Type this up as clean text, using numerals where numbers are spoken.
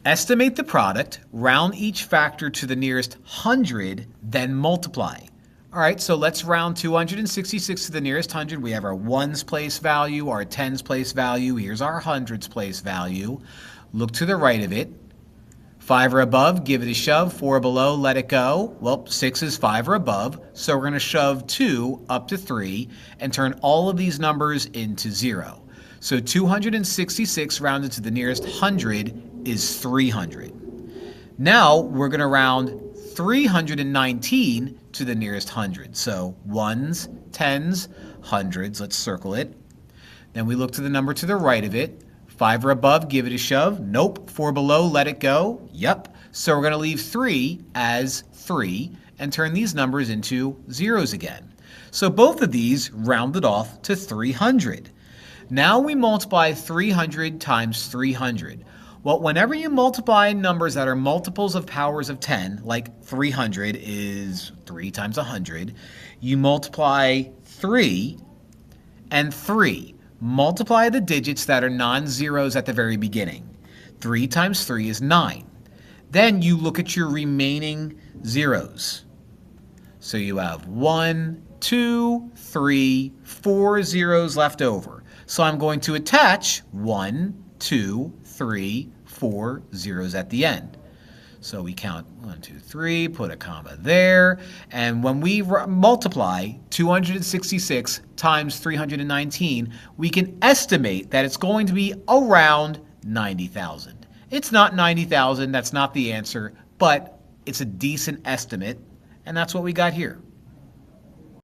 Estimate the product, round each factor to the nearest 100, then multiply. All right, so let's round 266 to the nearest 100. We have our ones place value, our tens place value. Here's our hundreds place value. Look to the right of it. 5 or above, give it a shove. 4 below, let it go. Well, 6 is 5 or above, so we're going to shove 2 up to 3 and turn all of these numbers into 0. So 266 rounded to the nearest 100 is 300. Now we're going to round 319 to the nearest 100. So ones, tens, hundreds. Let's circle it. Then we look to the number to the right of it. 5 or above, give it a shove. Nope. 4 below, let it go. Yep. So we're going to leave 3 as 3 and turn these numbers into zeros again. So both of these rounded off to 300. Now we multiply 300 times 300. Well, whenever you multiply numbers that are multiples of powers of 10, like 300 is 3 times 100, you multiply 3 and 3. Multiply the digits that are non-zeros at the very beginning. 3 times 3 is 9. Then you look at your remaining zeros. So you have 1, 2, 3, 4 zeros left over. So I'm going to attach 1, 2, 3, 4 zeros at the end. So we count 1, 2, 3, put a comma there. And when we multiply 266 times 319, we can estimate that it's going to be around 90,000. It's not 90,000, that's not the answer, but it's a decent estimate, and that's what we got here.